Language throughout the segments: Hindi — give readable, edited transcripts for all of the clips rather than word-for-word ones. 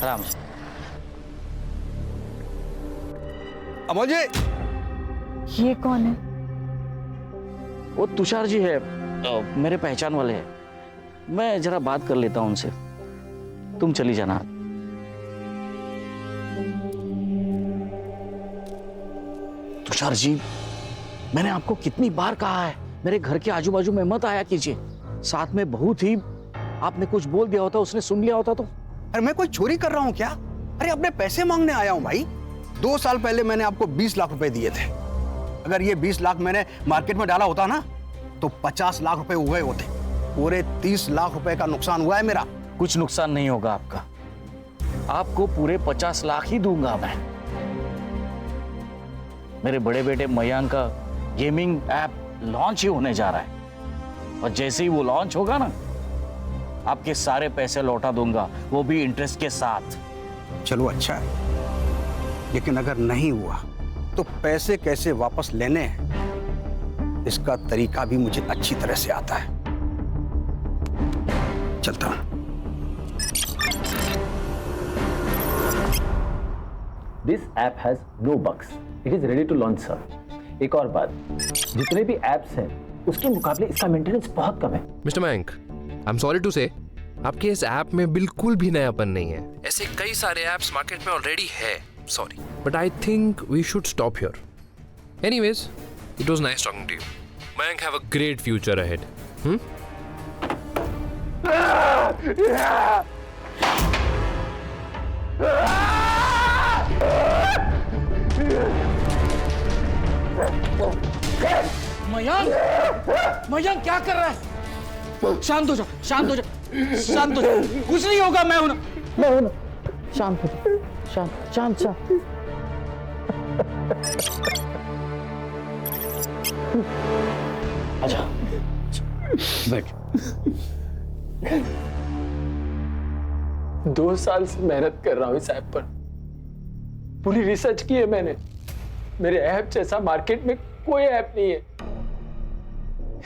आराम से। अमोल जी, ये कौन है? वो तुषार जी है, मेरे पहचान वाले हैं। मैं जरा बात कर लेता हूं उनसे, तुम चली जाना। तुषार जी, मैंने आपको कितनी बार कहा है मेरे घर के आजू बाजू में मत आया कीजिए। साथ में बहू थी, आपने कुछ बोल दिया होता, उसने सुन लिया होता तो। अरे मैं कोई चोरी कर रहा हूँ क्या? अरे अपने पैसे मांगने आया हूँ भाई। 2 साल पहले मैंने आपको 20 लाख रुपए दिए थे। अगर ये 20 लाख मैंने मार्केट में डाला होता ना तो 50 लाख रुपए हुए होते। पूरे 30 लाख रुपए का नुकसान हुआ है मेरा। कुछ नुकसान नहीं होगा आपका, आपको पूरे 50 लाख ही दूंगा मैं। मेरे बड़े बेटे मयंक का गेमिंग ऐप लॉन्च ही होने जा रहा है, और जैसे ही वो लॉन्च होगा ना, आपके सारे पैसे लौटा दूंगा, वो भी इंटरेस्ट के साथ। चलो अच्छा है, लेकिन अगर नहीं हुआ तो पैसे कैसे वापस लेने हैं इसका तरीका भी मुझे अच्छी तरह से आता है। चलता हूं। This app has no bugs. It is ready to launch, sir. एक और बात, जितने भी एप्स हैं उसके मुकाबले इसका मेंटेनेंस बहुत कम है। Mister Mayank, I am sorry to say, आपके इस ऐप में बिल्कुल भी नयापन नहीं है। ऐसे कई सारे ऐप्स मार्केट में ऑलरेडी है। Sorry, but I think we should stop here. Anyways, it was nice talking to you. Mayank, have a great future ahead. Mayank, Mayank क्या कर रहा है? शांत हो जा, शांत हो जा, शांत हो जा। कुछ नहीं होगा, मैं हूं ना। शांत हो जा, शांत शांत शांत। अच्छा बैठ। 2 साल से मेहनत कर रहा हूँ इस ऐप पर, पूरी रिसर्च की है मैंने। मेरे ऐप जैसा मार्केट में कोई ऐप नहीं है।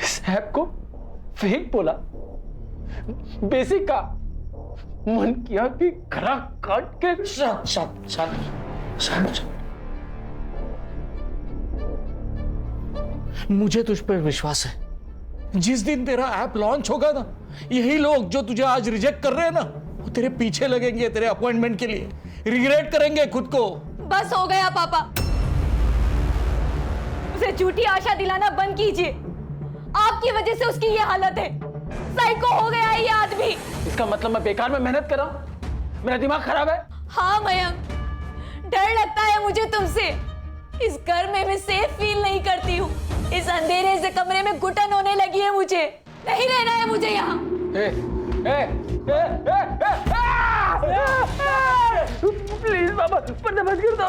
इस ऐप को फेक बोला, बेसिक का मन किया कि गला काट के। शांत शांत शांत शांत। मुझे तुझ पर विश्वास है। जिस दिन तेरा ऐप लॉन्च होगा ना, यही लोग जो तुझे आज रिजेक्ट कर रहे हैं ना, वो तेरे पीछे लगेंगे तेरे अपॉइंटमेंट के लिए, रिग्रेट करेंगे खुद को। बस हो गया पापा, उसे झूठी आशा दिलाना बंद कीजिए। आपकी वजह से उसकी ये हालत है। साइको हो गया है ये आदमी। इसका मतलब मैं बेकार में मेहनत कर रहा हूँ? मेरा दिमाग खराब है? हाँ मयंक, डर लगता है मुझे तुमसे। इस घर में मैं सेफ फील नहीं करती हूँ। इस अंधेरे से कमरे में घुटन होने लगी है मुझे। नहीं रहना है मुझे यहाँ। प्लीज पापा, पर्दा बंद कर दो।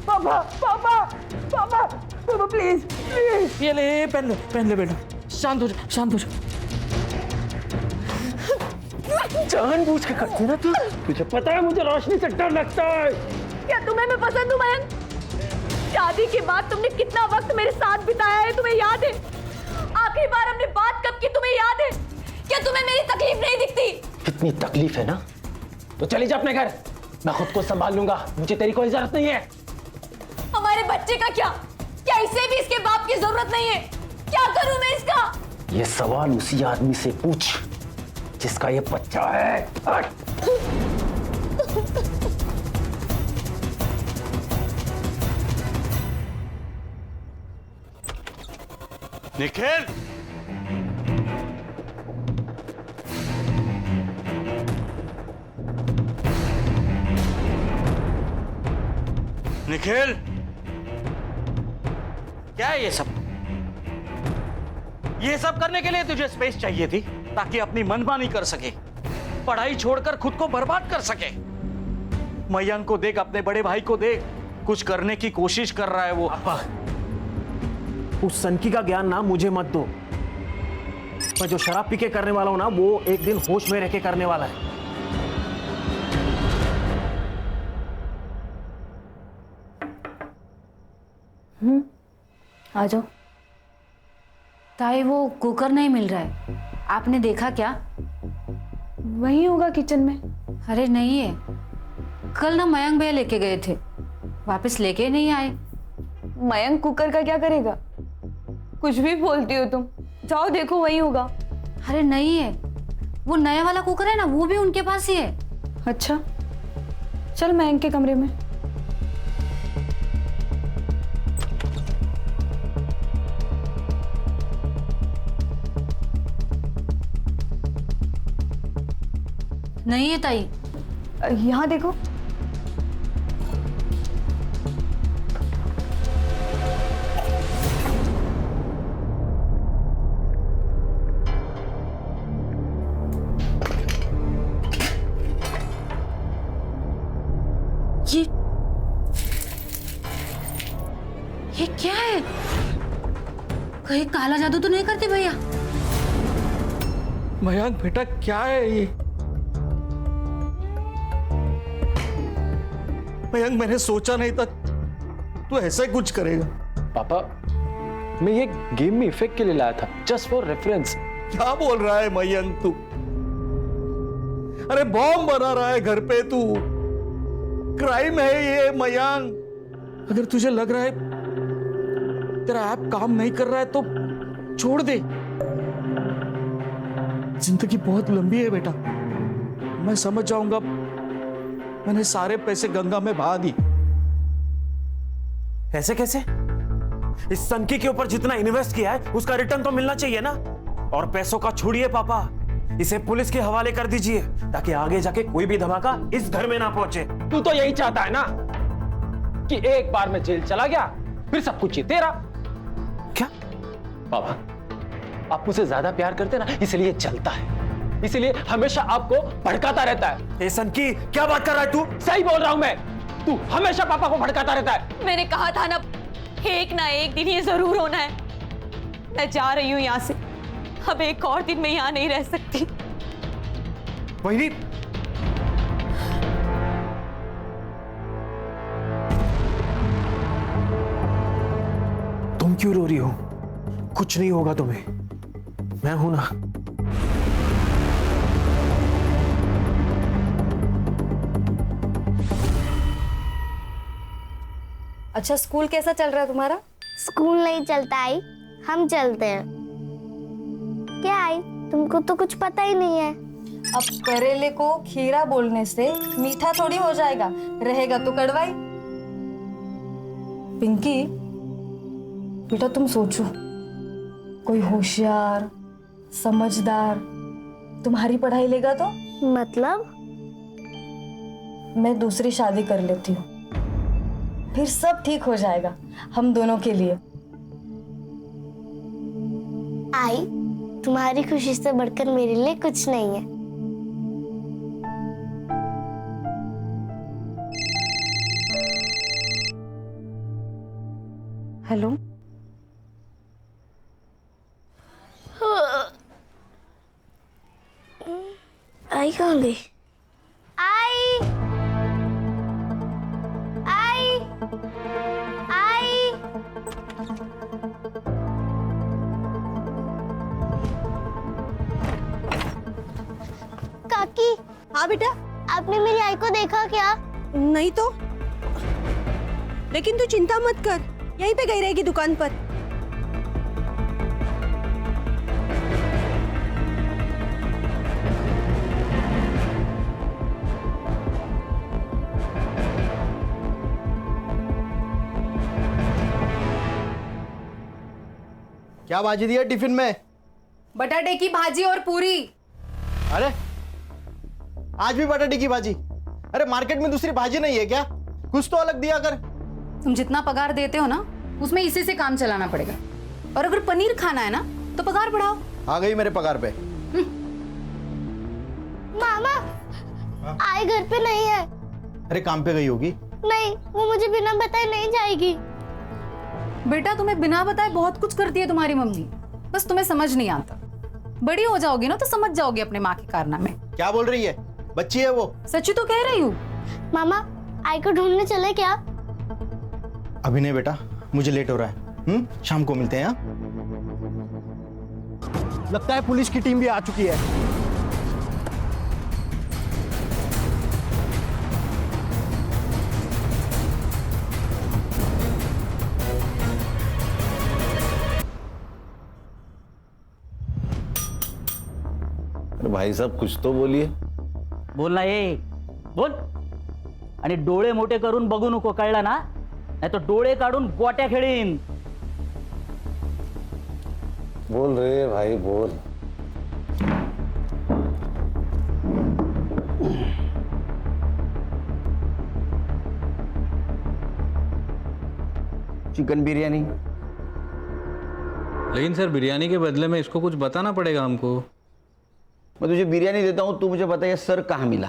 पापा पापा पापा पापा प्लीज प्लीज। ये ले, पहन ले बेटा। शांत हो जा, शांत हो जा। जानबूझ के करती ना तू। तुझे पता है मुझे रोशनी से डर लगता है। क्या तुम्हें मैं पसंद हूँ मयंक? शादी के बाद तुमने कितना वक्त मेरे साथ बिताया है तुम्हें याद है? आखिरी बार हमने बात कब की तुम्हें याद है? क्या तुम्हें मेरी तकलीफ नहीं दिखती? कितनी तकलीफ है ना, तो चली जा अपने घर। मैं खुद को संभाल लूंगा, मुझे तेरी कोई जरूरत नहीं है। हमारे बच्चे का क्या? क्या इसे भी इसके बाप की जरूरत नहीं है? क्या करूं मैं इसका? ये सवाल उसी आदमी से पूछ जिसका ये बच्चा है। निखिल, निखिल, क्या है ये सब? ये सब करने के लिए तुझे स्पेस चाहिए थी, ताकि अपनी मनमानी कर सके, पढ़ाई छोड़कर खुद को बर्बाद कर सके। मयंक को देख, अपने बड़े भाई को देख, कुछ करने की कोशिश कर रहा है वो। उस सनकी का ज्ञान ना मुझे मत दो। मैं जो शराब पी के करने वाला हूं ना, वो एक दिन होश में रह के करने वाला है। आ जाओ। ताई, वो कुकर नहीं मिल रहा है, आपने देखा क्या? वही होगा किचन में। अरे नहीं है, कल ना मयंक भैया लेके गए थे, वापस लेके नहीं आए। मयंक कुकर का क्या करेगा? कुछ भी बोलती हो तुम। जाओ देखो, वही होगा। अरे नहीं है, वो नया वाला कुकर है ना, वो भी उनके पास ही है। अच्छा, चल मयंक के कमरे में। नहीं है ताई। यहाँ देखो। ये क्या है? कहीं काला जादू तो नहीं करते भैया? मयंक बेटा, क्या है ये? मयंक, मैंने सोचा नहीं था तू ऐसा ही कुछ करेगा। पापा, मैं ये गेम में इफेक्ट के लिए लाया था, जस्ट फॉर रेफरेंस। क्या बोल रहा है मयंक तू? अरे बॉम्ब बना रहा है घर पे तू। क्राइम है ये मयंक। अगर तुझे लग रहा है तेरा ऐप काम नहीं कर रहा है तो छोड़ दे। जिंदगी बहुत लंबी है बेटा, मैं समझ जाऊंगा। मैंने सारे पैसे गंगा में बहा दी। ऐसे कैसे? इस सनकी के ऊपर जितना इन्वेस्ट किया है उसका रिटर्न तो मिलना चाहिए ना। और पैसों का छोड़िए पापा, इसे पुलिस के हवाले कर दीजिए ताकि आगे जाके कोई भी धमाका इस घर में ना पहुंचे। तू तो यही चाहता है ना कि एक बार में जेल चला गया फिर सब कुछ ही तेरा। क्या? पापा, आप मुझसे ज्यादा प्यार करते ना, इसलिए चलता है, इसलिए हमेशा आपको भड़काता रहता है। ए सनकी, क्या बात कर रहा है तू? सही बोल रहा हूं मैं, तू हमेशा पापा को भड़काता रहता है। मैंने कहा था ना, एक ना एक दिन ये जरूर होना है। मैं जा रही हूँ यहाँ से। अब एक और दिन मैं यहाँ नहीं रह सकती। वही तुम क्यों रो रही हो? कुछ नहीं होगा तुम्हें, मैं हूं ना। अच्छा, स्कूल कैसा चल रहा है तुम्हारा? स्कूल नहीं चलता आई, हम चलते हैं। क्या आई, तुमको तो कुछ पता ही नहीं है। अब करेले को खीरा बोलने से मीठा थोड़ी हो जाएगा, रहेगा तो कड़वाई। पिंकी बेटा, तुम सोचो, कोई होशियार समझदार तुम्हारी पढ़ाई लेगा तो? मतलब? मैं दूसरी शादी कर लेती हूँ, फिर सब ठीक हो जाएगा हम दोनों के लिए। आई, तुम्हारी खुशी से बढ़कर मेरे लिए कुछ नहीं है। हेलो, आई कहाँ गई? आई, आई, आई। काकी। हाँ बेटा। आपने मेरी आई को देखा क्या? नहीं तो, लेकिन तू चिंता मत कर, यहीं पे गई रहेगी दुकान पर। क्या भाजी दिया टिफिन में? बटाटे की भाजी और पूरी। अरे आज भी बटाटे की भाजी? अरे मार्केट में दूसरी भाजी नहीं है क्या? कुछ तो अलग दिया कर। तुम जितना पगार देते हो ना, उसमें इसी से काम चलाना पड़ेगा। और अगर पनीर खाना है ना तो पगार बढ़ाओ। आ गई मेरे पगार पे। मामा, आई घर पे नहीं है। अरे काम पे गई होगी। नहीं, वो मुझे बिना बताए नहीं जाएगी। बेटा, तुम्हें बिना बताए बहुत कुछ करती है तुम्हारी मम्मी, बस तुम्हें समझ नहीं आता। बड़ी हो जाओगी ना तो समझ जाओगी अपने माँ के कारनामे। क्या बोल रही है? बच्ची है वो। सच्ची तो कह रही हूँ। मामा, आई को ढूंढने चले क्या? अभी नहीं बेटा, मुझे लेट हो रहा है। शाम को मिलते हैं। हाँ? लगता है पुलिस की टीम भी आ चुकी है। भाई साहब कुछ तो बोलिए. बोल ना ये बोल. आणि डोळे मोठे करून बघू नको, कळलं ना? नाही तर डोळे काढून गोट्या खेळीन. बोल रे भाई बोल. चिकन बिरयानी. लेकिन सर बिरयानी के बदले में इसको कुछ बताना पड़ेगा हमको. मैं तुझे बिरयानी देता हूँ, तू मुझे बता ये सर कहाँ मिला.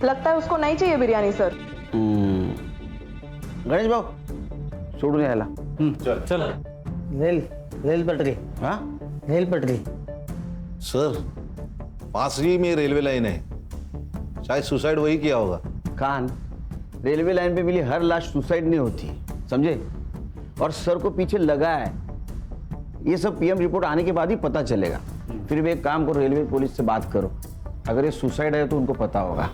लगता है उसको नहीं चाहिए बिरयानी सर. गणेश भाऊ सोडून यायला. चल चल. रेल पटरी. हाँ रेल पटरी. सर पास ही में रेलवे लाइन है, शायद सुसाइड वही किया होगा. खान, रेलवे लाइन पे मिली हर लाश सुसाइड नहीं होती, समझे? और सर को पीछे लगा है, ये सब पीएम रिपोर्ट आने के बाद ही पता चलेगा. फिर भी एक काम करो, रेलवे पुलिस से बात करो. अगर ये सुसाइड है तो उनको पता होगा.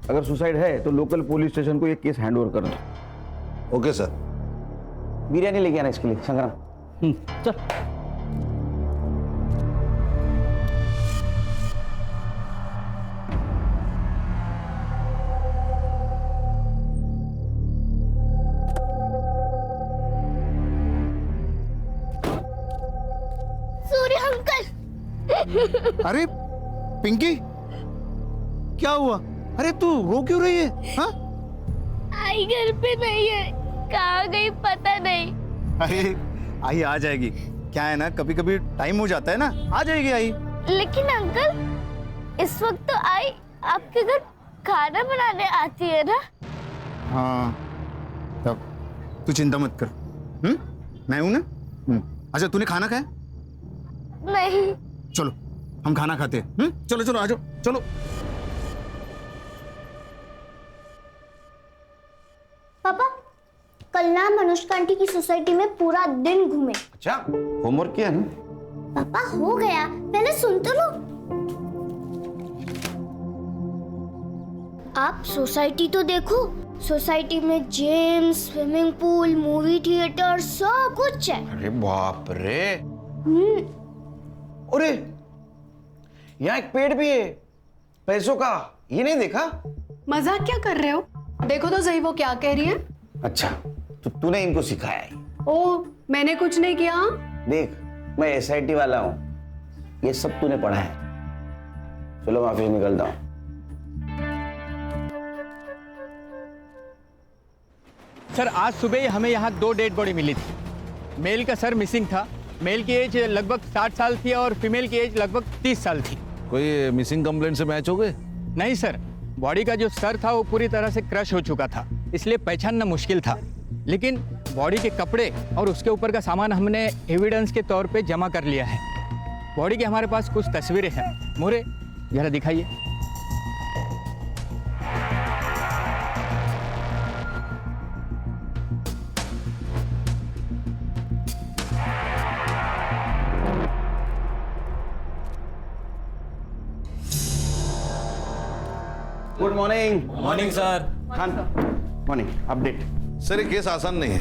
अगर सुसाइड है तो लोकल पुलिस स्टेशन को ये केस हैंड ओवर कर दो. Okay sir. बिरयानी लेके आना इसके लिए. संग्राम चल. सूर्य अंकल. अरे पिंकी, क्या हुआ? अरे तू रो क्यों रही है? हाँ? आई घर पे नहीं है, कहाँ गई पता नहीं. अरे आई आ जाएगी. क्या है ना, कभी कभी टाइम हो जाता है ना, आ जाएगी आई. लेकिन अंकल इस वक्त तो आई आपके घर खाना बनाने आती है ना. हाँ तब तू चिंता मत कर. मैं हूं ना. अच्छा तूने खाना खाया? नहीं. चलो हम खाना खाते हैं. चलो चलो आ जाओ. चलो. पापा कल ना मनुष्का आंटी की सोसाइटी में पूरा दिन घूमे. अच्छा होमवर्क किया ना? पापा हो गया, पहले सुन तो लो. आप सोसाइटी तो देखो. सोसाइटी में gym, swimming pool, movie theatre सब कुछ है. अरे बाप रे. अरे यहाँ एक पेड़ भी है पैसों का, ये नहीं देखा? मजाक क्या कर रहे हो? देखो तो सही वो क्या कह रही है. अच्छा तो तूने इनको सिखाया है? ओ मैंने कुछ नहीं किया. देख मैं एसआईटी वाला हूँ, ये सब तूने पढ़ा है. चलो मैं ऑफिस निकलता हूँ. सर आज सुबह ही हमें यहाँ 2 डेड बॉडी मिली थी. मेल का सर मिसिंग था. मेल की एज लगभग 60 साल थी और फीमेल की एज लगभग 30 साल थी. कोई मिसिंग कंप्लेंट से मैच हो गए? नहीं सर, बॉडी का जो सर था वो पूरी तरह से क्रश हो चुका था, इसलिए पहचानना मुश्किल था. लेकिन बॉडी के कपड़े और उसके ऊपर का सामान हमने एविडेंस के तौर पे जमा कर लिया है. बॉडी की हमारे पास कुछ तस्वीरें हैं. मोरे जरा दिखाइए. Good morning. Morning sir. Khan morning. Update. Sir ये केस आसान नहीं है.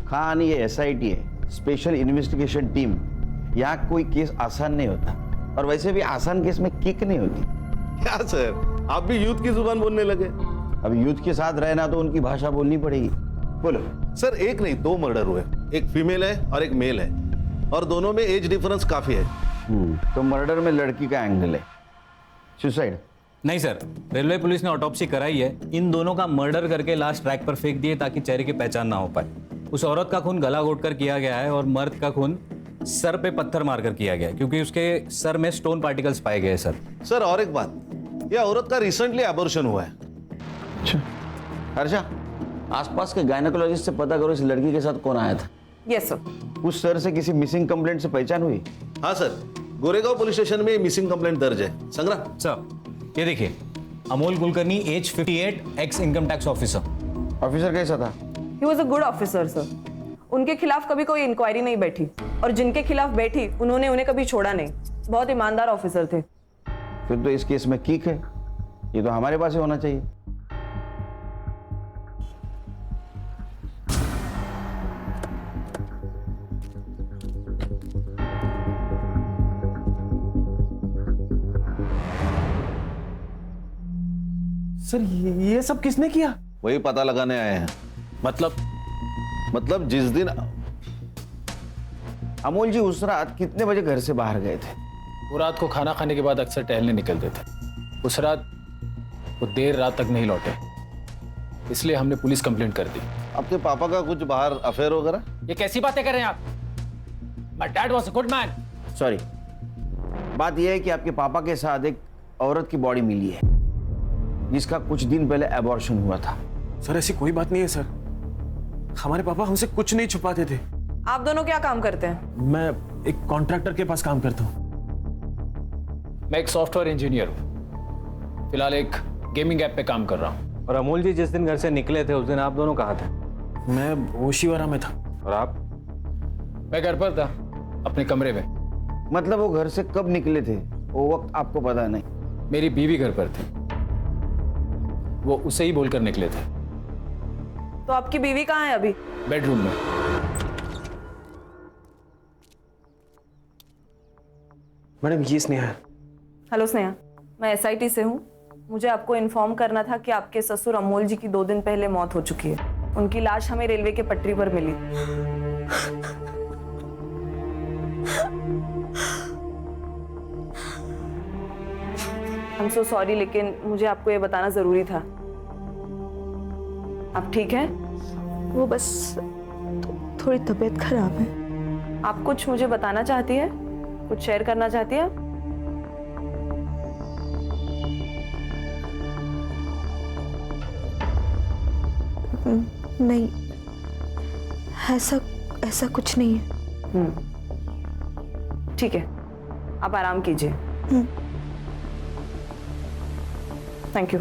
खान ये एसआईटी है, स्पेशल इन्वेस्टिगेशन टीम. यहाँ कोई केस आसान नहीं होता, और वैसे भी आसान केस में किक नहीं होती. क्या सर आप भी यूथ की जुबान बोलने लगे? अब यूथ के साथ रहना तो उनकी भाषा बोलनी पड़ेगी. बोलो. सर एक नहीं 2 मर्डर हुए, एक फीमेल है और एक मेल है, और दोनों में एज डिफरेंस काफी है. तो मर्डर में लड़की का एंगल है. सुसाइड नहीं सर, रेलवे पुलिस ने ऑटोप्सी कराई है. इन दोनों का मर्डर करके लाश ट्रैक पर फेंक दिए ताकि चेहरे की पहचान ना हो पाए. उस औरत का खून गला घोटकर किया गया है और मर्द का खून सर पे पत्थर मारकर किया गया है, क्योंकि उसके सर में स्टोन पार्टिकल्स पाए गए. सर और एक बात, यह औरत का रिसेंटली एबॉर्शन हुआ है. अच्छा हर्षा, आसपास के गायनेकोलॉजिस्ट से पता करो इस लड़की के साथ कौन आया था. Yes sir. उस सर से किसी मिसिंग कंप्लेंट से पहचान हुई? हाँ सर, गोरेगांव पुलिस स्टेशन में मिसिंग कंप्लेंट दर्ज है. संग्राम सर ये देखिए, Amol Kulkarni age 58, ex income tax officer. Officer कैसा था? He was a good officer sir. उनके खिलाफ कभी कोई इंक्वायरी नहीं बैठी, और जिनके खिलाफ बैठी उन्होंने उन्हें कभी छोड़ा नहीं. बहुत ईमानदार ऑफिसर थे. फिर तो इस केस में किक है. ये तो हमारे पास ही होना चाहिए. सर ये सब किसने किया? वही पता लगाने आए हैं। मतलब जिस दिन अमोल जी उस रात कितने बजे घर से बाहर गए थे? वो रात को खाना खाने के बाद अक्सर टहलने निकलते थे। उस रात वो देर रात तक नहीं लौटे, इसलिए हमने पुलिस कंप्लेंट कर दी। आपके पापा का कुछ बाहर अफेयर वगैरह? ये कैसी बातें कर रहे हैं आप? My dad was a good man. Sorry, बात यह है कि आपके पापा के साथ एक औरत की बॉडी मिली है जिसका कुछ दिन पहले एबॉर्शन हुआ था। सर ऐसी कोई बात नहीं है सर, हमारे पापा हमसे कुछ नहीं छुपाते थे। आप दोनों क्या काम करते हैं? मैं एक कॉन्ट्रैक्टर के पास काम करता हूँ। मैं एक सॉफ्टवेयर इंजीनियर हूँ, फिलहाल एक गेमिंग ऐप पे काम कर रहा हूँ। और अमोल जी जिस दिन घर से निकले थे उस दिन आप दोनों कहाँ थे? मैं ओशीवारा में था। और आप? मैं घर पर था, अपने कमरे में। मतलब वो घर से कब निकले थे वो वक्त आपको पता नहीं? मेरी बीवी घर पर थी, वो उसे ही बोलकर निकले थे। तो आपकी बीवी कहाँ है अभी? बेडरूम में। मैडम ये स्नेहा है। हेलो स्नेहा, मैं एसआईटी से हूँ। मुझे आपको इन्फॉर्म करना था कि आपके ससुर अमोल जी की 2 दिन पहले मौत हो चुकी है। उनकी लाश हमें रेलवे के पटरी पर मिली। आई एम सो सॉरी, लेकिन मुझे आपको ये बताना जरूरी था। आप ठीक हैं? वो बस थोड़ी तबीयत खराब है। आप कुछ मुझे बताना चाहती है? कुछ शेयर करना चाहती है? नहीं, ऐसा कुछ नहीं है। ठीक है, आप आराम कीजिए। Thank you.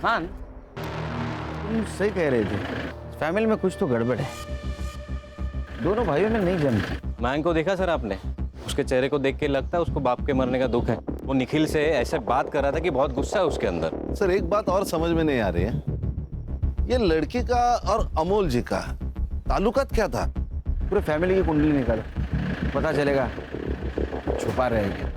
खान, तुम सही कह रहे थे, फैमिली में कुछ तो गड़बड़ है। दोनों भाइयों में नहीं जमती। मयंक को देखा सर आपने? उसके चेहरे को देख के लगता है उसको बाप के मरने का दुख है। वो निखिल से ऐसे बात कर रहा था कि बहुत गुस्सा है उसके अंदर। सर एक बात और समझ में नहीं आ रही है, ये लड़की का और अमोल जी का ताल्लुकात क्या था? पूरे फैमिली की कुंडली निकालो, पता चलेगा। छुपा रहेगी।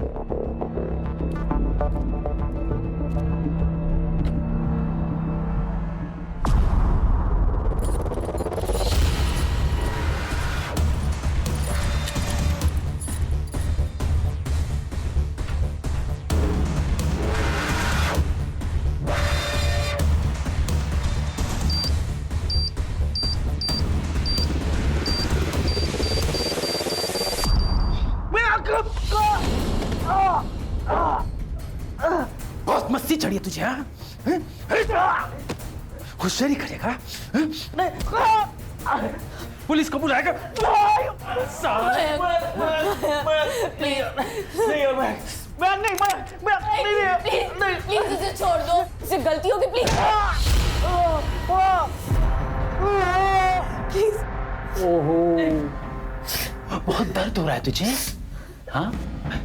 बहुत मस्ती चढ़ी है तुझे, हाँ? होशियारी करेगा? पुलिस को बुलाएगा? प्लीज इसे छोड़ दो, इसे गलती होगी, प्लीज। ओहो, बहुत दर्द हो रहा है तुझे? हाँ,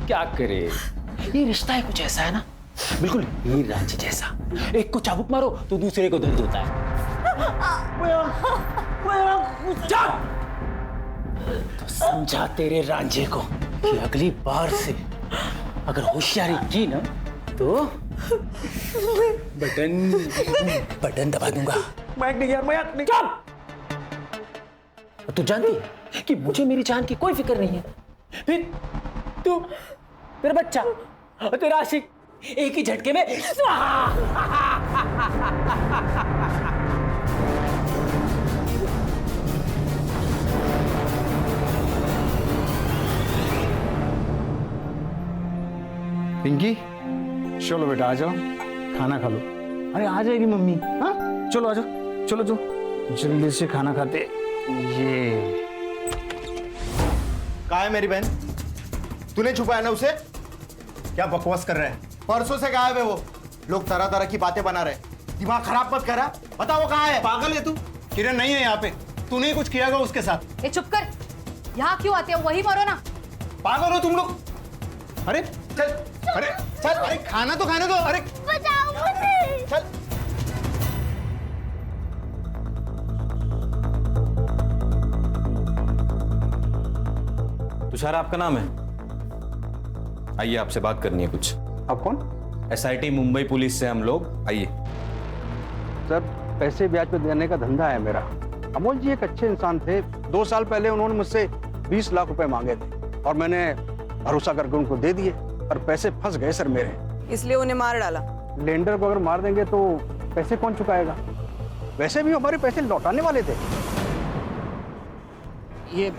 क्या करे? ये रिश्ता है कुछ ऐसा है ना, बिल्कुल हीर रांझी जैसा। एक को चाबुक मारो तो दूसरे को दर्द होता है। तो समझा तेरे रांझे को कि अगली बार से अगर होशियारी की ना तो बटन दबा दूंगा। मैं नहीं यार, मैं नहीं। तू जानती है कि मुझे मेरी जान की कोई फिक्र नहीं है। फिर तू, तेरा बच्चा और तेरा आशिक एक ही झटके में पिंकी, चलो बेटा आ जाओ, खाना खा लो। अरे आ जाएगी मम्मी। हाँ चलो आ जाओ, चलो जो जल्दी से खाना खाते। ये कहाँ है मेरी बहन? तूने छुपाया ना उसे? क्या बकवास कर रहे हैं? परसों से गायब है वो। लोग तरह तरह की बातें बना रहे। दिमाग खराब मत करा। बता वो कहाँ है? पागल है तू? किरण नहीं है यहाँ पे। तूने ही कुछ किया होगा उसके साथ। ए चुप कर, यहाँ क्यों आते हो? वही मरो ना। पागल हो तुम लोग? अरे चल, अरे चल, अरे खाना तो खाने दो। अरे बचाओ मुझे। चल। तुषार आपका नाम है? आइए, आपसे बात करनी है कुछ। आप कौन? एसआईटी मुंबई पुलिस से हम लोग। आइए। सर, पैसे ब्याज पे देने का धंधा है मेरा। अमोल जी एक अच्छे इंसान थे। 2 साल पहले उन्होंने मुझसे 20 लाख रुपए मांगे थे और मैंने भरोसा करके उनको दे दिए, पर पैसे फंस गए सर मेरे। इसलिए उन्हें मार डाला। लेंडर को अगर मार देंगे तो पैसे कौन चुकाएगा? वैसे भी हमारे पैसे लौटाने वाले थे। ये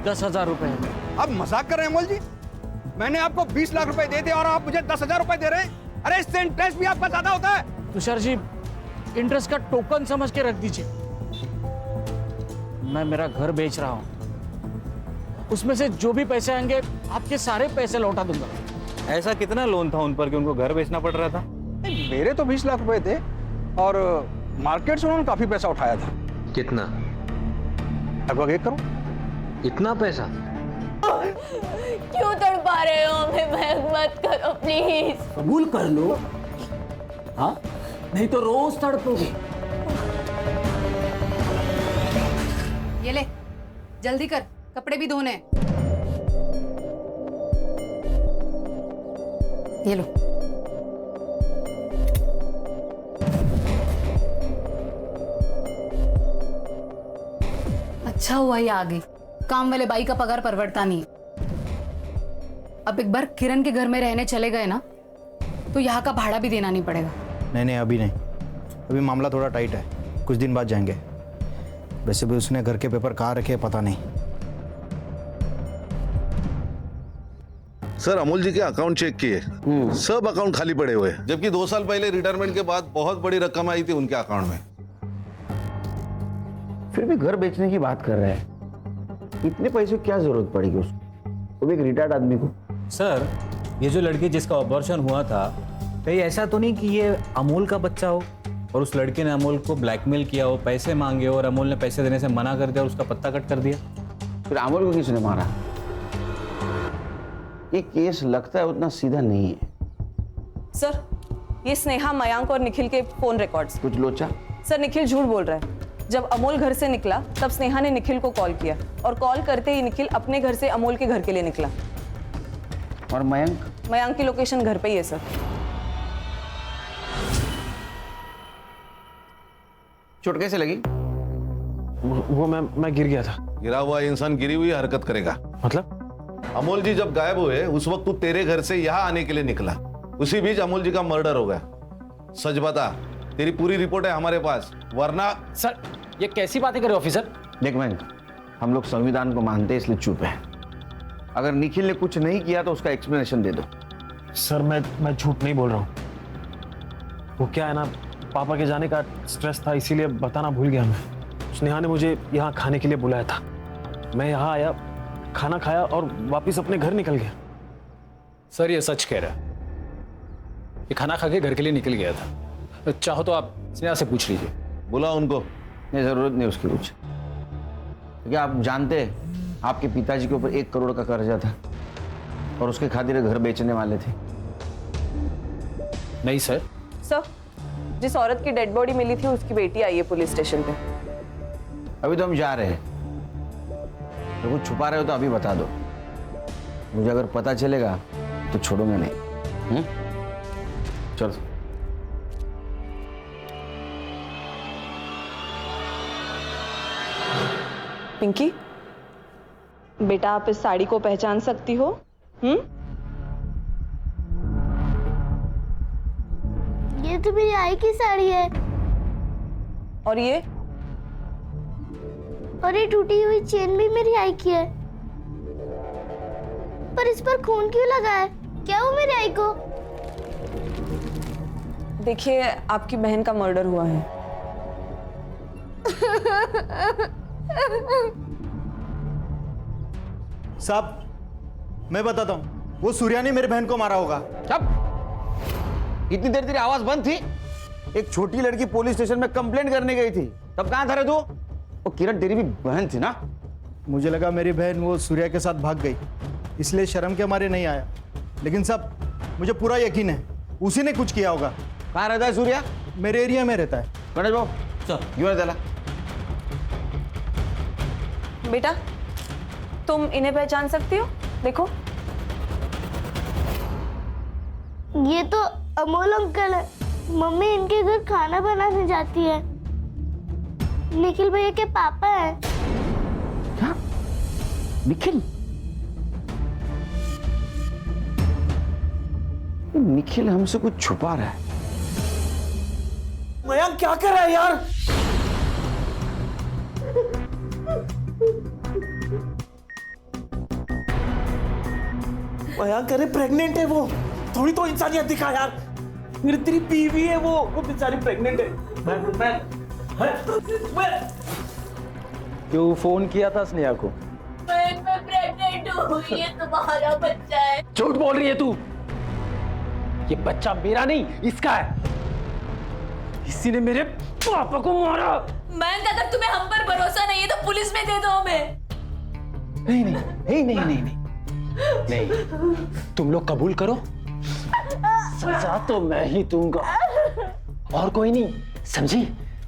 10,000 रुपए है। आप मजाक कर रहे हैं अमोल जी? मैंने आपको 20 लाख रुपए दे दिए और आप मुझे 10,000 रुपए दे रहे हैं? अरे इससे इंटरेस्ट भी आपका ज्यादा होता है। तुषार जी, इंटरेस्ट का टोकन समझ के रख दीजिए। मैं मेरा घर बेच रहा हूं, उसमें से जो भी पैसे आएंगे आपके सारे पैसे लौटा दूंगा। ऐसा कितना लोन था उन पर कि उनको घर बेचना पड़ रहा था? मेरे तो 20 लाख रुपए थे और मार्केट से उन्होंने काफी पैसा उठाया था। कितना? लगभग 1 करोड़। इतना पैसा? क्यों तड़पा रहे हो हमें? महक मत करो प्लीज। कबूल कर लो, हाँ? नहीं तो रोज तड़पोगे। ये ले, जल्दी कर, कपड़े भी धोने हैं। ये लो। अच्छा हुआ ये आ गई। काम वाले बाई का पगार परवड़ता नहीं। अब एक बार किरण के घर में रहने चले गए ना, तो यहाँ का भाड़ा भी देना नहीं पड़ेगा। नहीं, अभी नहीं। अभी मामला थोड़ा टाइट है, कुछ दिन बाद जाएंगे। वैसे भी उसने घर के पेपर कहाँ रखे पता नहीं। सर, अमोल जी के अकाउंट चेक किए, सब अकाउंट खाली पड़े हुए हैं, जबकि 2 साल पहले रिटायरमेंट के बाद बहुत बड़ी रकम आई थी उनके अकाउंट में। फिर भी घर बेचने की बात कर रहे हैं। इतने पैसों की क्या जरूरत पड़ेगी उसको, वो भी एक रिटायर्ड आदमी को? सर, ये जो लड़की जिसका ऑपरेशन हुआ था, कहीं ऐसा तो नहीं कि ये अमोल का बच्चा हो और उस लड़के ने अमोल को ब्लैकमेल किया हो, पैसे मांगे और अमोल ने पैसे देने से मना कर दिया और उसका पत्ता कट कर दिया? फिर अमोल को किसने मारा? ये केस लगता है उतना सीधा नहीं है। सर, ये स्नेहा, मयांक और निखिल के फोन रिकॉर्ड्स। कुछ लोचा? सर, निखिल झूठ बोल रहा है। जब अमोल घर से निकला तब स्नेहा ने निखिल को कॉल किया और कॉल करते ही निखिल अपने घर से अमोल के घर के लिए निकला। और मयंक? मयांक की लोकेशन घर पे ही है सर। चोट कैसे लगी? वो मैं गिर गया था। गिरा हुआ इंसान गिरी हुई हरकत करेगा? मतलब? अमोल जी जब गायब हुए उस वक्त तू तेरे घर से यहाँ आने के लिए निकला, उसी बीच अमोल जी का मर्डर हो गया। सच बता, तेरी पूरी रिपोर्ट है हमारे पास, वरना। सर, ये कैसी बातें कर रहे हो ऑफिसर? देख मयंक, हम लोग संविधान को मानते हैं इसलिए चुप है। अगर निखिल ने कुछ नहीं किया तो उसका एक्सप्लेनेशन दे दो। सर, मैं झूठ नहीं बोल रहा हूँ। वो क्या है ना, पापा के जाने का स्ट्रेस था, इसीलिए बताना भूल गया मैं। स्नेहा ने मुझे यहाँ खाने के लिए बुलाया था। मैं यहाँ आया, खाना खाया और वापस अपने घर निकल गया। सर, ये सच कह रहा है। ये खाना खा के घर के लिए निकल गया था। चाहो तो आप स्नेहा से पूछ लीजिए। बुला उनको। नहीं, जरूरत नहीं उसकी कुछ। क्या आप जानते हैं आपके पिताजी के ऊपर 1 करोड़ का कर्जा था और उसके खातिर घर बेचने वाले थे? नहीं सर। सर, जिस औरत की डेड बॉडी मिली थी उसकी बेटी आई है पुलिस स्टेशन पे। अभी तो हम जा रहे हैं। तो कुछ छुपा रहे हो तो अभी बता दो। मुझे अगर पता चलेगा तो छोड़ूंगा नहीं। चलो। पिंकी, बेटा आप इस साड़ी को पहचान सकती हो? ये तो मेरी आई की साड़ी है। और ये? और ये टूटी हुई चेन भी मेरी आई की है। पर इस पर खून क्यों लगा है? क्या वो मेरी आई को? देखिए, आपकी बहन का मर्डर हुआ है। साहब, मैं बताता हूँ, वो सूर्या ने मेरी बहन को मारा होगा। अब इतनी देर तेरी आवाज बंद थी? एक छोटी लड़की पुलिस स्टेशन में कंप्लेंट करने गई थी, तब कहां था रे तू? वो किरण तेरी भी बहन थी ना? मुझे लगा मेरी बहन वो सूर्या के साथ भाग गई, इसलिए शर्म के मारे नहीं आया। लेकिन साहब मुझे पूरा यकीन है उसी ने कुछ किया होगा। कहाँ रहता है सूर्या? मेरे एरिया में रहता है। गणेश बाबू सर क्यों नहीं चला? बेटा तुम इन्हें पहचान सकती हो? देखो ये तो अमोल अंकल है। मम्मी इनके घर खाना बनाने जाती है। निखिल भैया के पापा है। क्या? निखिल? निखिल हमसे कुछ छुपा रहा है। मयंक क्या कर रहा है यार? मयंक अरे प्रेग्नेंट है वो, थोड़ी तो इंसानियत दिखा यार। मेरी तेरी बीवी है वो बेचारी प्रेग्नेंट है। क्यों फोन किया था स्नेहा को? मैं प्रेग्नेंट हूँ, ये तुम्हारा बच्चा है। झूठ बोल रही है तू। ये बच्चा मेरा नहीं इसका है। इसी ने मेरे पापा को मारा। मयंक अगर तुम्हें हम पर भरोसा नहीं है तो पुलिस में दे दो हमें। नहीं नहीं नहीं नहीं नहीं नहीं नहीं, तुम लोग कबूल करो, सजा तो मैं ही दूंगा और कोई नहीं, समझी?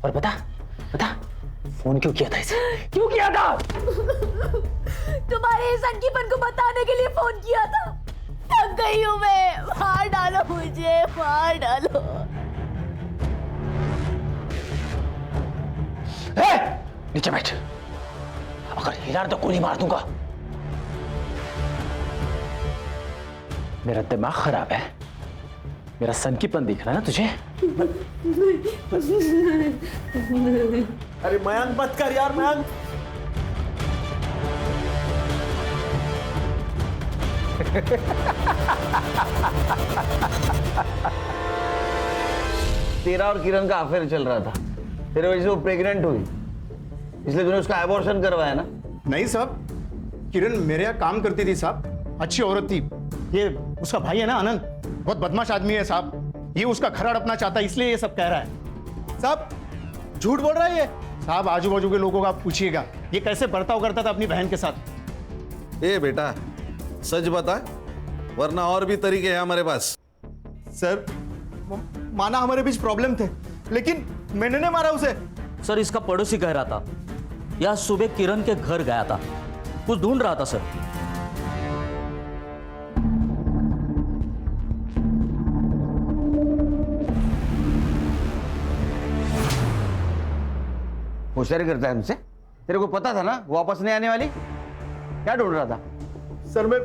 और बता बता फोन क्यों किया था इसे? क्यों किया था? तुम्हारे इस अंकीपन को बताने के लिए फोन किया था। थक गई हूँ मैं, मार डालो मुझे, मार डालो। नीचे बैठ, अगर हिला तो गोली मार दूंगा। मेरा दिमाग खराब है, मेरा सनकीपन दिख रहा है ना तुझे? अरे मयंक मत कर यार मयंक। तेरा और किरण का अफेयर चल रहा था, तेरे वजह से वो प्रेग्नेंट हुई, इसलिए तूने उसका एबॉर्शन करवाया ना? नहीं साहब, किरण मेरे यहाँ काम करती थी साहब, अच्छी औरत थी। ये उसका भाई है ना आनंद, बहुत बदमाश आदमी है साहब। ये उसका घर हड़पना चाहता है, इसलिए ये सब कह रहा है। साहब झूठ बोल रहा है ये। साहब आजू बाजू के लोगों को आप पूछिएगा ये कैसे बर्ताव करता था अपनी बहन के साथ। ए बेटा सच बता, वरना और भी तरीके हैं हमारे पास। सर माना हमारे बीच प्रॉब्लम थे, लेकिन मैंने नहीं मारा उसे। सर इसका पड़ोसी कह रहा था, या सुबह किरण के घर गया था, कुछ ढूंढ रहा था सर। होशियारी करता है हमसे? तेरे को पता था ना वो वापस नहीं आने वाली? क्या ढूंढ रहा था? सर मैं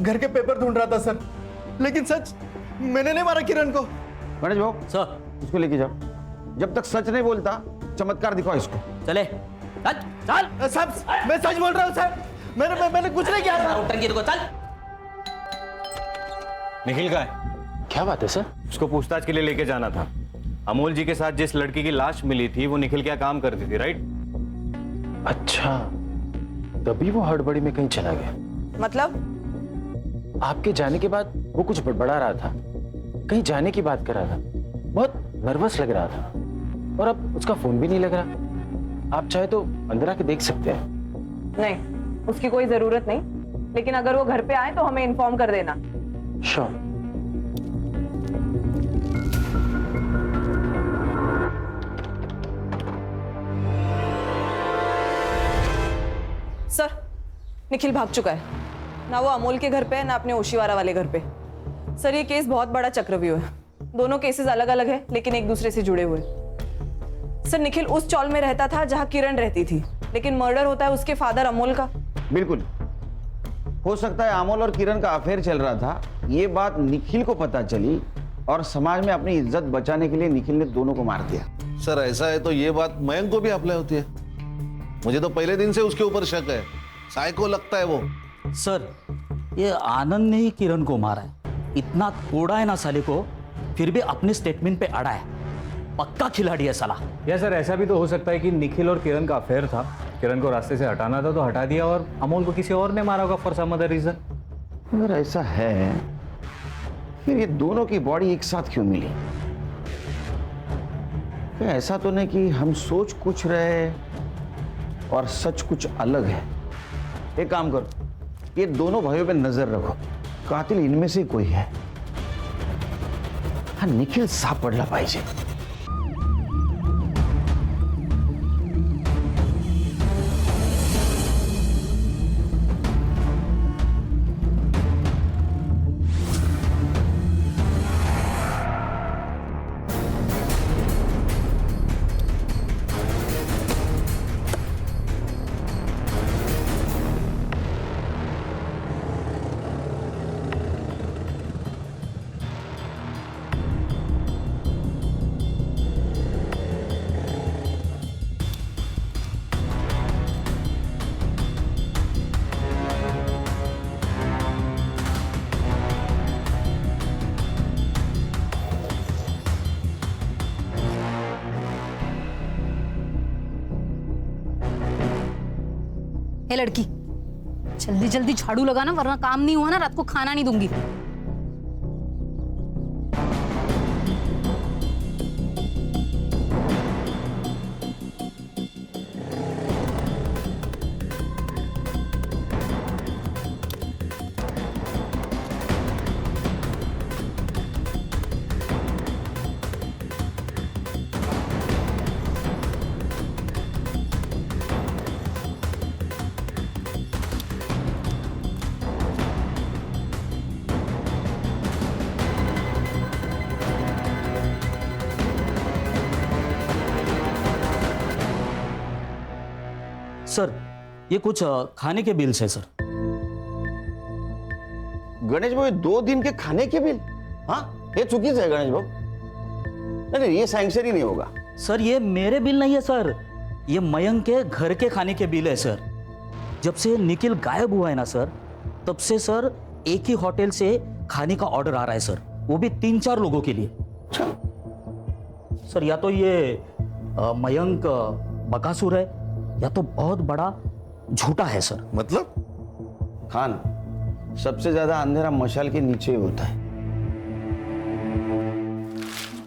घर के पेपर ढूंढ रहा था सर, लेकिन सच मैंने नहीं मारा किरण को। गणेश भाऊ सर इसको लेके जाओ, जब तक सच नहीं बोलता चमत्कार दिखाओ इसको। चले चल चल। साहब मैं सच बोल रहा हूँ सर, मैंने कुछ नहीं किया था। टंकी रुको, चल। निखिल का है? क्या बात है सर? उसको पूछताछ के लिए लेके जाना था। अमोल जी के साथ जिस लड़की की लाश मिली थी वो निखिल क्या काम करती थी, राइट? अच्छा, तभी वो हड़बड़ी में कहीं चला गया। मतलब आपके जाने के बाद वो कुछ बड़बड़ा रहा था, कहीं जाने की बात कर रहा था, बहुत नर्वस लग रहा था, और अब उसका फोन भी नहीं लग रहा। आप चाहे तो अंदर आके देख सकते हैं। नहीं, उसकी कोई जरूरत नहीं, लेकिन अगर वो घर पे आए तो हमें इन्फॉर्म कर देना। श्योर। सर निखिल भाग चुका है, ना वो अमोल के घर पे है ना अपने ओशीवारा वाले घर पे। सर ये केस बहुत बड़ा चक्रव्यूह है, दोनों केसेस अलग अलग है लेकिन एक दूसरे से जुड़े हुए। सर निखिल उस चौल में रहता था जहां किरण रहती थी, लेकिन मर्डर होता है उसके फादर अमोल का। बिल्कुल हो सकता है अमोल और किरण का अफेयर चल रहा था, ये बात निखिल को पता चली और समाज में अपनी इज्जत बचाने के लिए निखिल ने दोनों को मार दिया। सर ऐसा है तो ये बात मयंक को भी अप्लाई होती है। मुझे तो पहले दिन से उसके ऊपर शक है, साइको लगता है वो। सर ये आनंद ने ही किरण को मारा है, इतना तोड़ा है ना साले को, फिर भी अपने स्टेटमेंट पे अड़ा है। पक्का खिलाड़ी है साला। या सर ऐसा भी तो हो सकता है कि निखिल और किरण का अफेयर था, किरण को रास्ते से हटाना था तो हटा दिया, और अमोल को किसी और ने मारा होगा फॉर सम अदर रीजन। अगर ऐसा है फिर ये दोनों की बॉडी एक साथ क्यों मिली? क्या ऐसा तो नहीं कि हम सोच कुछ रहे और सच कुछ अलग है। एक काम करो, ये दोनों भाइयों पे नजर रखो, कातिल इनमें से कोई है। हाँ, निखिल सापडला पाहिजे। ए लड़की, जल्दी जल्दी झाड़ू लगाना वरना काम नहीं हुआ ना रात को खाना नहीं दूंगी। सर, ये कुछ खाने के बिल्स है सर। गणेश भाऊ, 2 दिन के खाने के बिल? हाँ, ये चुकीचं है गणेश भाऊ। नहीं, ये सैंक्शन ही नहीं होगा। सर, ये मेरे बिल नहीं है सर, ये मयंक के घर के खाने के बिल है सर। जब से निखिल गायब हुआ है ना सर, तब से सर एक ही होटल से खाने का ऑर्डर आ रहा है सर, वो भी 3-4 लोगों के लिए। सर, या तो ये मयंक बकासुर है या तो बहुत बड़ा झूठा है सर। मतलब? खान, सबसे ज्यादा अंधेरा मशाल के नीचे ही होता है।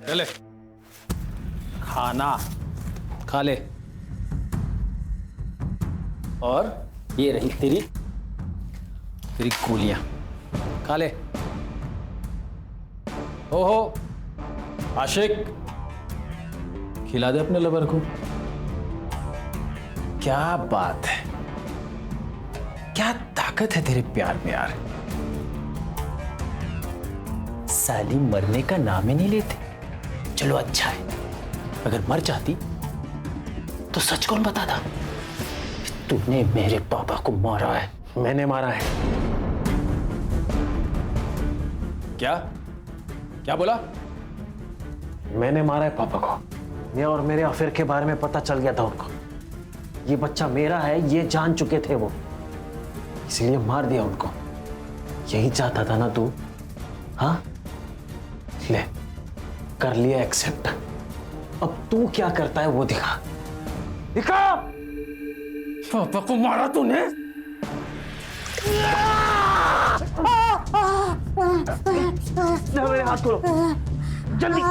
चले, खाना खा ले। और ये रही तेरी गोलियां, खा ले। ओहो आशिक, खिला दे अपने लवर को। क्या बात है, क्या ताकत है तेरे प्यार में यार। साली मरने का नाम ही नहीं लेते। चलो अच्छा है, अगर मर जाती तो सच कौन बताता? तूने मेरे पापा को मारा है। मैंने मारा है। क्या क्या बोला? मैंने मारा है पापा को। मैं और मेरे अफेयर के बारे में पता चल गया था उनको। ये बच्चा मेरा है, ये जान चुके थे वो, इसलिए मार दिया उनको। यही चाहता था ना तू? हाँ, ले, कर लिया एक्सेप्ट। अब तू क्या करता है वो दिखा। दिखा। पापा को मारा तूने? मेरे हाथ खोलो जल्दी।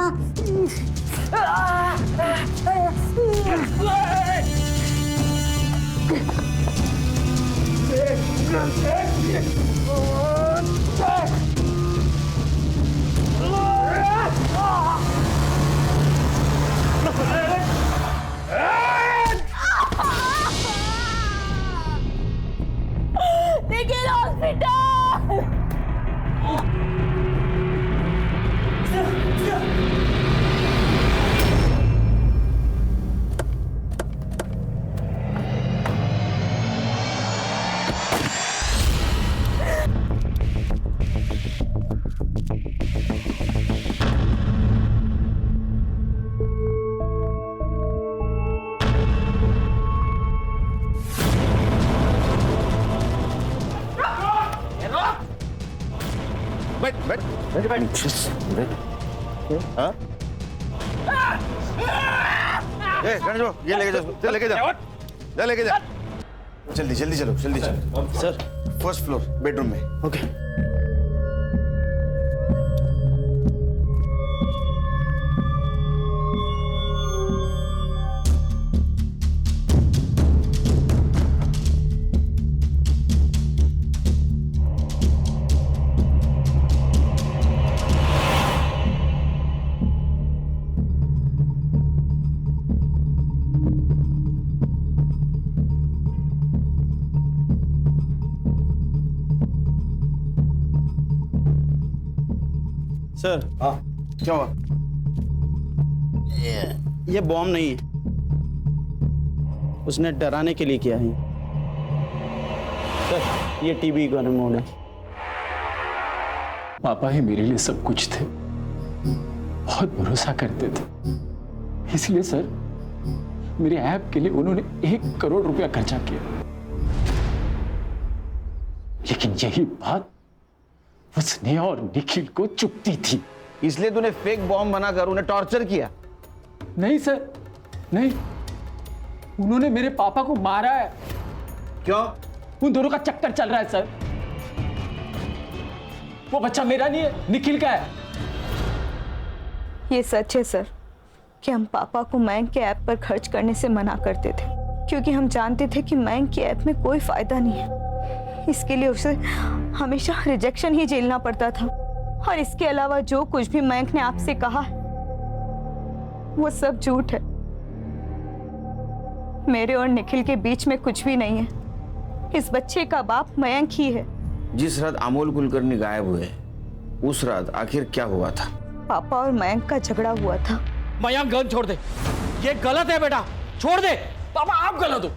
निखिल हॉस्पिटल। हाँ? गणेश भाऊ, ये लेके जाओ, लेके जाओ, लेके जा। जल्दी जल्दी चलो, जल्दी चलो। सर, फर्स्ट फ्लोर बेडरूम में। ओके। सर हाँ क्या हुआ? ये बॉम्ब नहीं है, उसने डराने के लिए किया है। सर ये टीवी गर्म होना। पापा ही मेरे लिए सब कुछ थे, बहुत भरोसा करते थे, इसलिए सर मेरे ऐप के लिए उन्होंने 1 करोड़ रुपया खर्चा किया। लेकिन यही बात वो स्नेहा और निखिल को चुभती थी। इसलिए तूने फेक बॉम्ब बनाकर उन्हें टॉर्चर किया? नहीं सर, नहीं, उन्होंने मेरे पापा को मारा है। क्यों? उन दोनों का चक्कर चल रहा है सर। वो बच्चा मेरा नहीं है, निखिल का है। ये सच है सर कि हम पापा को मयंक के ऐप पर खर्च करने से मना करते थे, क्योंकि हम जानते थे कि मयंक के ऐप में कोई फायदा नहीं है। इसके लिए उसे हमेशा रिजेक्शन ही झेलना पड़ता था। और इसके अलावा जो कुछ भी मयंक ने आपसे कहा वो सब झूठ है। मेरे और निखिल के बीच में कुछ भी नहीं है। इस बच्चे का बाप मयंक ही है। जिस रात अमोल कुलकर्णी गायब हुए उस रात आखिर क्या हुआ था? पापा और मयंक का झगड़ा हुआ था। मयंक गन छोड़ दे, ये गलत है बेटा, छोड़ दे। पापा आप गलत हो,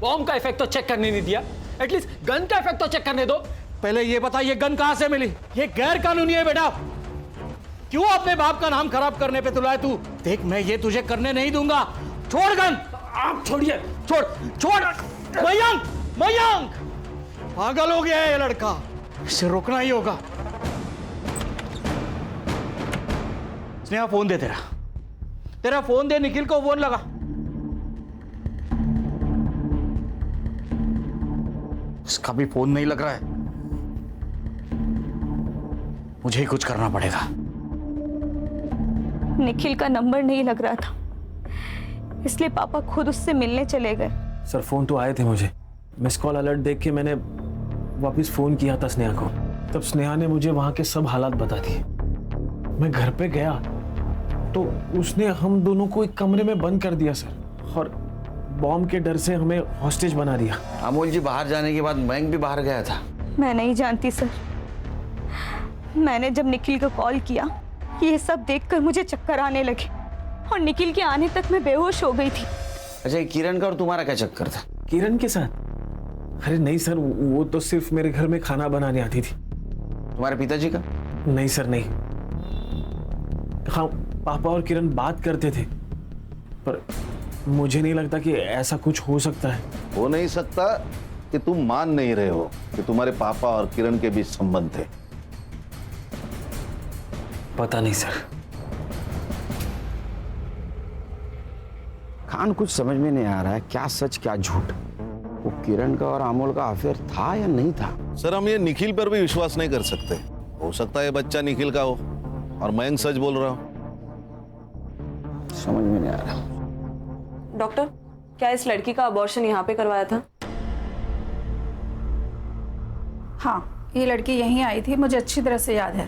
बॉम्ब का इफेक्ट तो चेक करने नहीं दिया, एटलीस्ट गन का इफेक्ट तो चेक करने दो। पहले ये बता ये गन कहां से मिली? ये गैर कानूनी है बेटा। क्यों अपने बाप का नाम खराब करने पे तुला है तू? देख मैं ये तुझे करने नहीं दूंगा। छोड़ गन। आप छोड़िए। छोड़ छोड़। मयंक, मयंक पागल हो गया है ये लड़का, इसे रोकना ही होगा। स्नेहा फोन दे, तेरा फोन दे, निखिल को फोन लगा। उसका भी फोन नहीं लग रहा है, मुझे ही कुछ करना पड़ेगा। निखिल का नंबर नहीं लग रहा था, इसलिए पापा खुद उससे मिलने चले गए। सर फोन तो आए थे मुझे, मिस कॉल अलर्ट देख के मैंने वापस फोन किया था स्नेहा को। तब स्नेहा ने मुझे वहां के सब हालात बता दिए। मैं घर पे गया तो उसने हम दोनों को एक कमरे में बंद कर दिया सर, और बॉम्ब के डर से हमें हॉस्टेज बना दिया। अमोल जी बाहर जाने के बाद मयंक भी बाहर गया था? मैं नहीं जानती सर। मैंने जब निखिल को कॉल किया, ये सब देखकर मुझे चक्कर आने लगे और निखिल के आने तक मैं बेहोश हो गई थी। अच्छा किरण का और तुम्हारा क्या चक्कर था? किरण के साथ? अरे नहीं सर, वो तो सिर्फ मेरे घर में खाना बनाने आती थी। तुम्हारे पिताजी का? नहीं सर नहीं। हाँ पापा और किरण बात करते थे, पर मुझे नहीं लगता कि ऐसा कुछ हो सकता है। हो नहीं सकता कि तुम मान नहीं रहे हो कि तुम्हारे पापा और किरण के बीच संबंध थे। पता नहीं सर। खान कुछ समझ में नहीं आ रहा है, क्या सच क्या झूठ। वो किरण का और अमोल का अफेयर था या नहीं था? सर हम ये निखिल पर भी विश्वास नहीं कर सकते। हो सकता है बच्चा निखिल का हो और मयंक सच बोल रहा हो। समझ में नहीं आ रहा। डॉक्टर, क्या इस लड़की का अबॉर्शन यहाँ पे करवाया था? हाँ, ये लड़की यहीं आई थी, मुझे अच्छी तरह से याद है।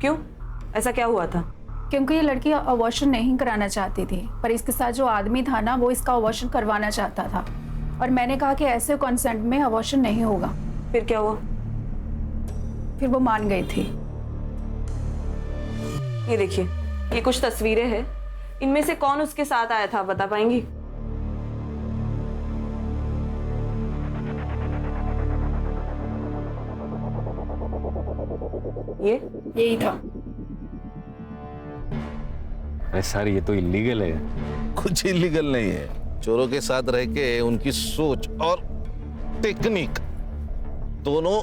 क्यों, ऐसा क्या हुआ था? क्योंकि ये लड़की अबॉर्शन नहीं कराना चाहती थी, पर इसके साथ जो आदमी था ना, वो इसका अबॉर्शन करवाना चाहता था, और मैंने कहा कि ऐसे कंसेंट में अबॉर्शन नहीं होगा। फिर क्या हुआ? फिर वो मान गई थी। ये देखिए, ये कुछ तस्वीरें हैं, इनमें से कौन उसके साथ आया था, बता पाएंगी? यही था। अरे सर ये तो इलीगल है। कुछ इलीगल नहीं है, चोरों के साथ रह के उनकी सोच और टेक्निक दोनों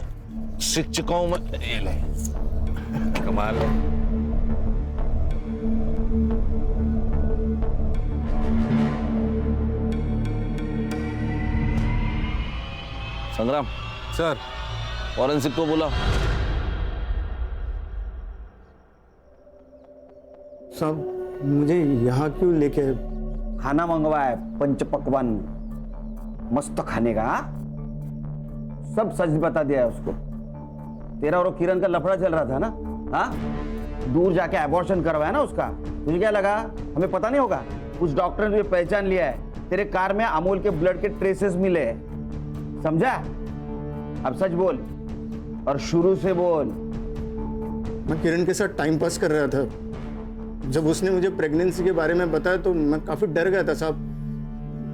शिक्षकों में कमाल है। संग्राम सर, फॉरेंसिक को बुलाओ। साहब मुझे यहाँ क्यों लेके? खाना मंगवा है, पंच पकवान मस्त खाने का। सब सच बता दिया है उसको। तेरा और किरण का लफड़ा चल रहा था ना? हाँ, दूर जाके अबॉर्शन करवाया ना उसका। तुझे क्या लगा हमें पता नहीं होगा? उस डॉक्टर ने पहचान लिया है। तेरे कार में अमोल के ब्लड के ट्रेसेस मिले हैं, समझा? अब सच बोल और शुरू से बोल। मैं किरण के साथ टाइम पास कर रहा था। जब उसने मुझे प्रेगनेंसी के बारे में बताया तो मैं काफी डर गया था साहब।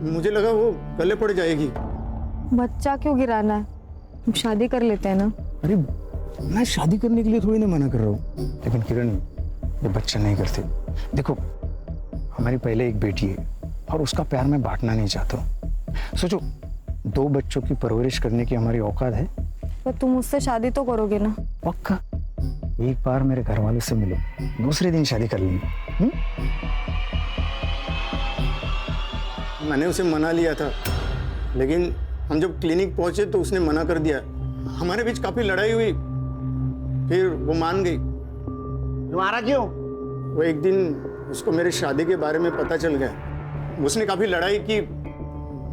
मुझे लगा वो गले पड़ जाएगी। बच्चा क्यों गिराना है, हम शादी कर लेते हैं ना। अरे मैं शादी करने के लिए थोड़ी ना मना कर रहा हूँ, लेकिन किरण ये बच्चा नहीं करते। देखो हमारी पहले एक बेटी है और उसका प्यार मैं बांटना नहीं चाहता हूँ। सोचो 2 बच्चों की परवरिश करने की हमारी औकात है। पर तुम मुझसे शादी तो करोगे ना? पक्का। एक बार मेरे घर वालों से मिलो, दूसरे दिन शादी कर लेंगे। मैंने उसे मना लिया था, लेकिन हम जब क्लिनिक पहुंचे तो उसने मना कर दिया। हमारे बीच काफी लड़ाई हुई, फिर वो मान गई। तुम्हारा क्यों? वो एक दिन उसको मेरे शादी के बारे में पता चल गया। उसने काफी लड़ाई की,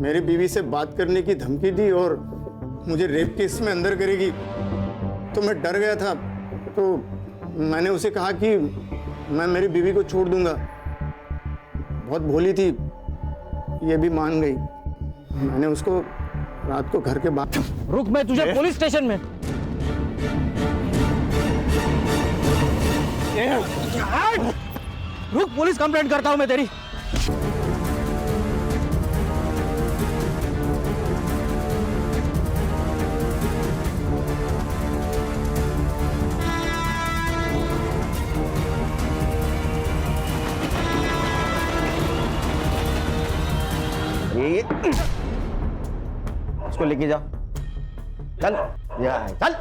मेरी बीवी से बात करने की धमकी दी और मुझे रेप केस में अंदर करेगी। तो मैं डर गया था, तो मैंने उसे कहा कि मैं मेरी बीवी को छोड़ दूंगा। बहुत भोली थी, ये भी मान गई। मैंने उसको रात को घर के बाहर। रुक, मैं तुझे पुलिस स्टेशन में। रुक, पुलिस कंप्लेंट करता हूं मैं तेरी। ये उसको लेके जाओ, चल चल।